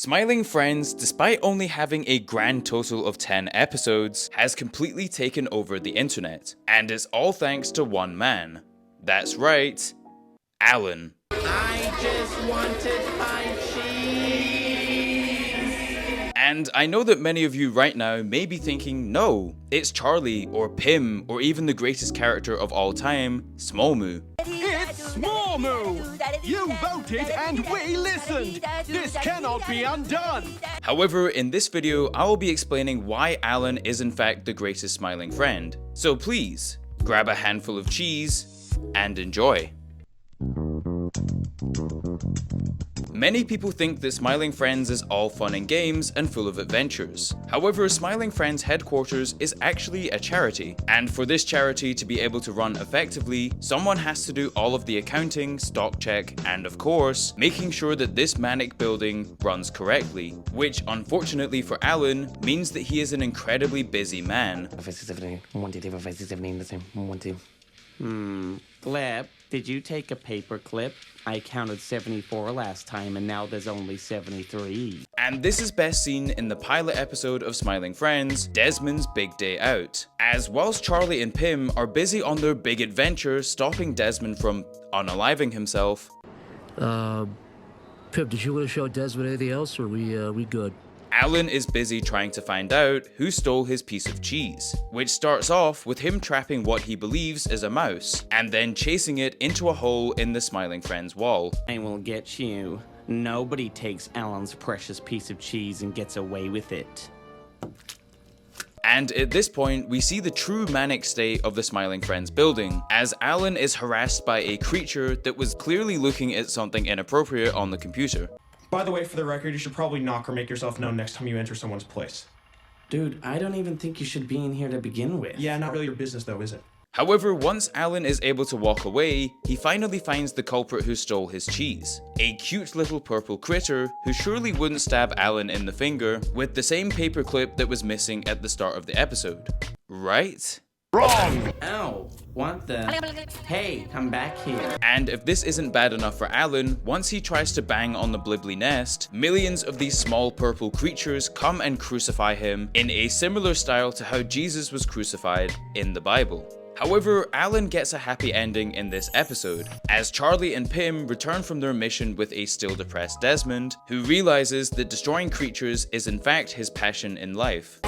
Smiling Friends, despite only having a grand total of 10 episodes, has completely taken over the internet, and it's all thanks to one man. That's right, Alan. I just wanted my cheese. And I know that many of you right now may be thinking, no, it's Charlie or Pim or even the greatest character of all time, Smallmoo. It's Smallmoo! You voted and we listened! This cannot be undone! However, in this video, I will be explaining why Alan is in fact the greatest smiling friend. So please, grab a handful of cheese and enjoy. Many people think that Smiling Friends is all fun and games and full of adventures. However, Smiling Friends headquarters is actually a charity, and for this charity to be able to run effectively, someone has to do all of the accounting, stock check, and of course, making sure that this manic building runs correctly, which unfortunately for Alan, means that he is an incredibly busy man. Gleb, did you take a paper clip? I counted 74 last time and now there's only 73. And this is best seen in the pilot episode of Smiling Friends, Desmond's Big Day Out, as whilst Charlie and Pim are busy on their big adventure stopping Desmond from unaliving himself. Pim, did you want to show Desmond anything else, or we good? Alan is busy trying to find out who stole his piece of cheese, which starts off with him trapping what he believes is a mouse, and then chasing it into a hole in the Smiling Friends wall. I will get you. Nobody takes Alan's precious piece of cheese and gets away with it. And at this point, we see the true manic state of the Smiling Friends building, as Alan is harassed by a creature that was clearly looking at something inappropriate on the computer. By the way, for the record, you should probably knock or make yourself known next time you enter someone's place. Dude, I don't even think you should be in here to begin with. Yeah, not really your business though, is it? However, once Alan is able to walk away, he finally finds the culprit who stole his cheese. A cute little purple critter who surely wouldn't stab Alan in the finger with the same paperclip that was missing at the start of the episode. Right? Wrong! Ow, what the? Hey, come back here. And if this isn't bad enough for Alan, once he tries to bang on the Blibbly nest, millions of these small purple creatures come and crucify him in a similar style to how Jesus was crucified in the Bible. However, Alan gets a happy ending in this episode, as Charlie and Pim return from their mission with a still depressed Desmond, who realizes that destroying creatures is in fact his passion in life.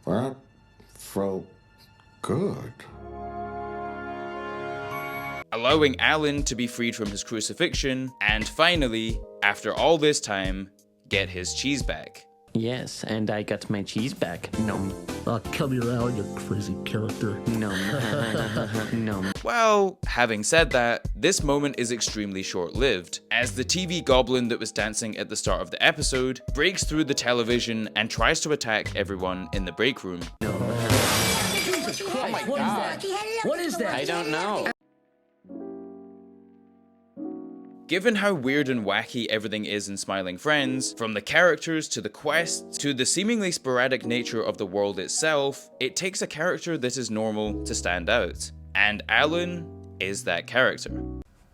That felt good. Allowing Alan to be freed from his crucifixion, and finally, after all this time, get his cheese back. Yes, and I got my cheese back. Nom. Oh, come here, Alan, you crazy character. Nom. Nom. Well, having said that, this moment is extremely short-lived, as the TV goblin that was dancing at the start of the episode breaks through the television and tries to attack everyone in the break room. Jesus Christ, Oh my what God. is that? What is that? I don't know. Given how weird and wacky everything is in Smiling Friends, from the characters to the quests to the seemingly sporadic nature of the world itself, it takes a character that is normal to stand out. And Alan is that character.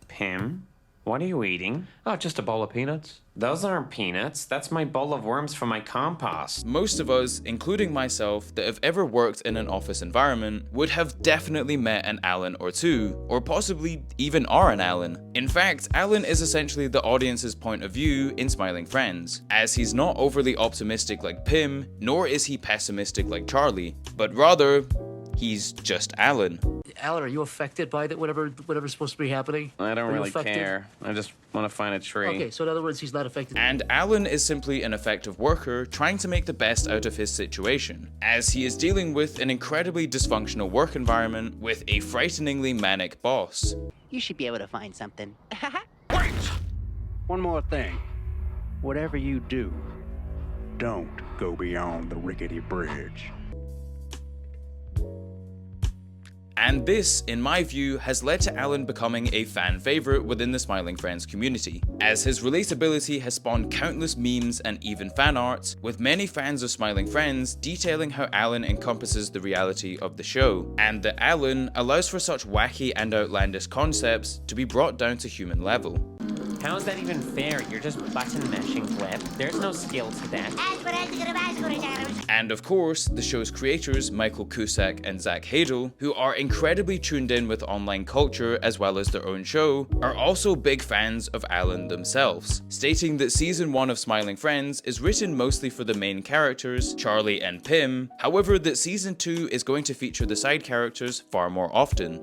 Pim, what are you eating? Oh, just a bowl of peanuts. Those aren't peanuts. That's my bowl of worms for my compost. Most of us, including myself, that have ever worked in an office environment would have definitely met an Alan or two, or possibly even are an Alan. In fact, Alan is essentially the audience's point of view in Smiling Friends, as he's not overly optimistic like Pim, nor is he pessimistic like Charlie, but rather, he's just Alan. Alan, are you affected by that? Whatever's supposed to be happening? I don't Are you really affected? care. I just want to find a tree. Okay, so in other words, he's not affected. And Alan is simply an effective worker trying to make the best out of his situation, as he is dealing with an incredibly dysfunctional work environment with a frighteningly manic boss. You should be able to find something. Wait! One more thing. Whatever you do, don't go beyond the rickety bridge. And this, in my view, has led to Alan becoming a fan favourite within the Smiling Friends community, as his relatability has spawned countless memes and even fan art, with many fans of Smiling Friends detailing how Alan encompasses the reality of the show, and that Alan allows for such wacky and outlandish concepts to be brought down to human level. How is that even fair? You're just button meshing, Gleb. There's no skill to that. And of course, the show's creators, Michael Cusack and Zach Hadel, who are incredibly tuned in with online culture as well as their own show, are also big fans of Alan themselves, stating that season 1 of Smiling Friends is written mostly for the main characters, Charlie and Pim, however that season 2 is going to feature the side characters far more often.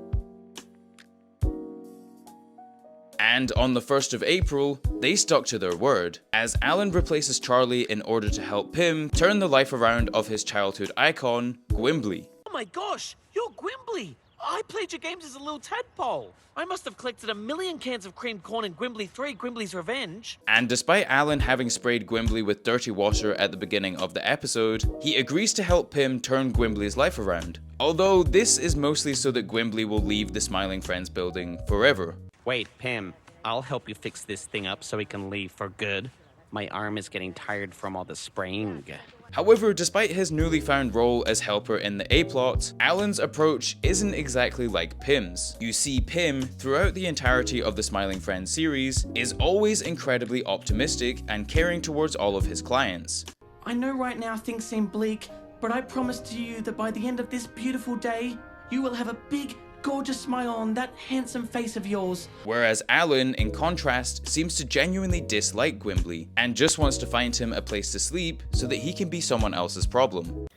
And on the 1st of April, they stuck to their word, as Alan replaces Charlie in order to help Pim turn the life around of his childhood icon, Gwimbly. Oh my gosh, you're Gwimbly! I played your games as a little tadpole. I must have collected 1,000,000 cans of creamed corn in Gwimbly 3, Gwimbly's Revenge. And despite Alan having sprayed Gwimbly with dirty water at the beginning of the episode, he agrees to help Pim turn Gwimbly's life around. Although this is mostly so that Gwimbly will leave the Smiling Friends building forever. Wait, Pim, I'll help you fix this thing up so he can leave for good. My arm is getting tired from all the spraying. However, despite his newly found role as helper in the A-plot, Alan's approach isn't exactly like Pim's. You see, Pim, throughout the entirety of the Smiling Friends series, is always incredibly optimistic and caring towards all of his clients. I know right now things seem bleak, but I promise to you that by the end of this beautiful day, you will have a big, gorgeous smile on that handsome face of yours. Whereas Alan, in contrast, seems to genuinely dislike Gwimbly and just wants to find him a place to sleep so that he can be someone else's problem.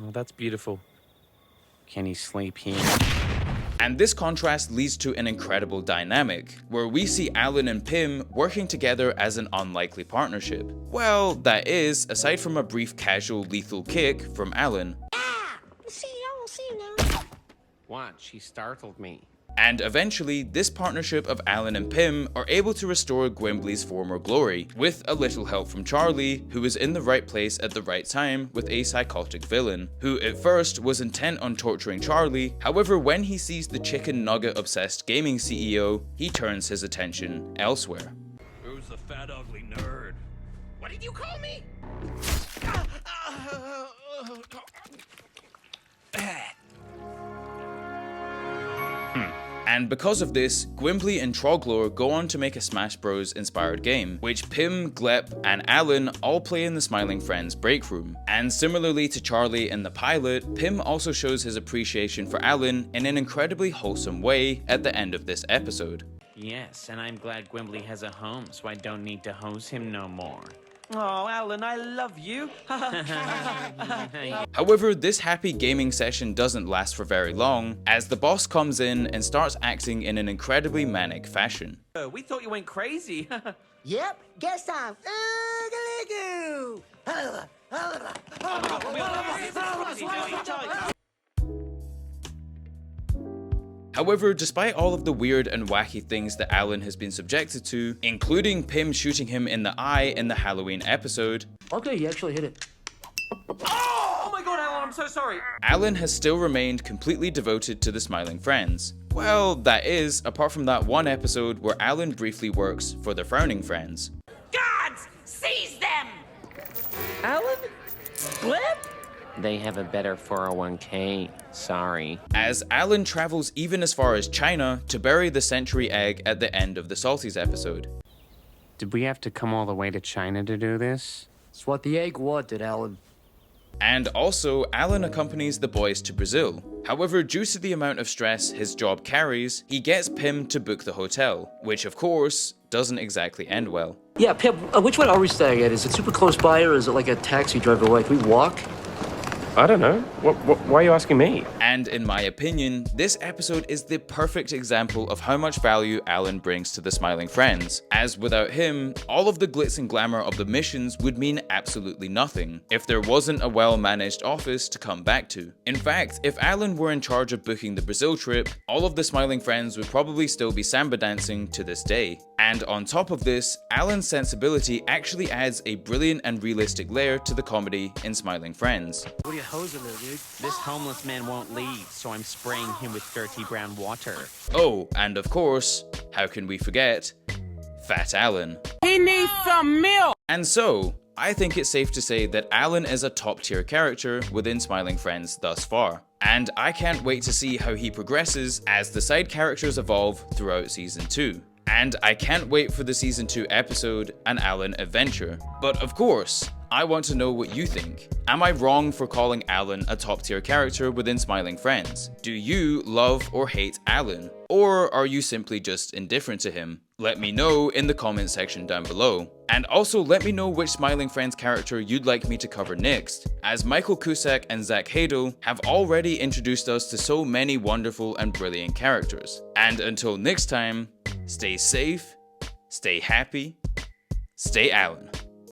Oh, that's beautiful. Can he sleep here? And this contrast leads to an incredible dynamic, where we see Alan and Pim working together as an unlikely partnership. Well, that is, aside from a brief casual lethal kick from Alan. See you now. What? She startled me. And eventually, this partnership of Alan and Pim are able to restore Gwimbly's former glory, with a little help from Charlie, who is in the right place at the right time with a psychotic villain, who at first was intent on torturing Charlie. However, when he sees the chicken nugget obsessed gaming CEO, he turns his attention elsewhere. Who's the fat, ugly nerd? What did you call me? And because of this, Gwimbly and Troglor go on to make a Smash Bros. Inspired game, which Pim, Glep, and Alan all play in the Smiling Friends break room. And similarly to Charlie in the pilot, Pim also shows his appreciation for Alan in an incredibly wholesome way at the end of this episode. Yes, and I'm glad Gwimbly has a home, so I don't need to hose him no more. Oh, Alan, I love you. However, this happy gaming session doesn't last for very long, as the boss comes in and starts acting in an incredibly manic fashion. We thought you went crazy. Yep, guess I'm Oogaloo. However, despite all of the weird and wacky things that Alan has been subjected to, including Pim shooting him in the eye in the Halloween episode, Okay, you actually hit it. Oh my god, Alan, I'm so sorry. Alan has still remained completely devoted to the Smiling Friends. Well, that is, apart from that one episode where Alan briefly works for the Frowning Friends. Gods, seize them! Alan? Gleb? They have a better 401k. Sorry. As Alan travels even as far as China to bury the century egg at the end of the Salties episode. Did we have to come all the way to China to do this? It's what the egg wanted, Alan. And also, Alan accompanies the boys to Brazil. However, due to the amount of stress his job carries, he gets Pim to book the hotel, which of course, doesn't exactly end well. Yeah, Pip, which one are we staying at? Is it super close by or is it like a taxi drive away? Can we walk? I don't know. Why are you asking me? And in my opinion, this episode is the perfect example of how much value Alan brings to the Smiling Friends, as without him, all of the glitz and glamour of the missions would mean absolutely nothing, if there wasn't a well-managed office to come back to. In fact, if Alan were in charge of booking the Brazil trip, all of the Smiling Friends would probably still be samba dancing to this day. And on top of this, Alan's sensibility actually adds a brilliant and realistic layer to the comedy in Smiling Friends. What are you hosing there, dude? This homeless man won't leave, so I'm spraying him with dirty brown water. Oh, and of course, how can we forget? Fat Alan. He needs some milk! And so, I think it's safe to say that Alan is a top tier character within Smiling Friends thus far. And I can't wait to see how he progresses as the side characters evolve throughout season 2. And I can't wait for the season 2 episode, An Allan Adventure. But of course, I want to know what you think. Am I wrong for calling Allan a top tier character within Smiling Friends? Do you love or hate Allan? Or are you simply just indifferent to him? Let me know in the comment section down below. And also let me know which Smiling Friends character you'd like me to cover next, as Michael Cusack and Zach Hadel have already introduced us to so many wonderful and brilliant characters. And until next time, stay safe, stay happy, stay Allan.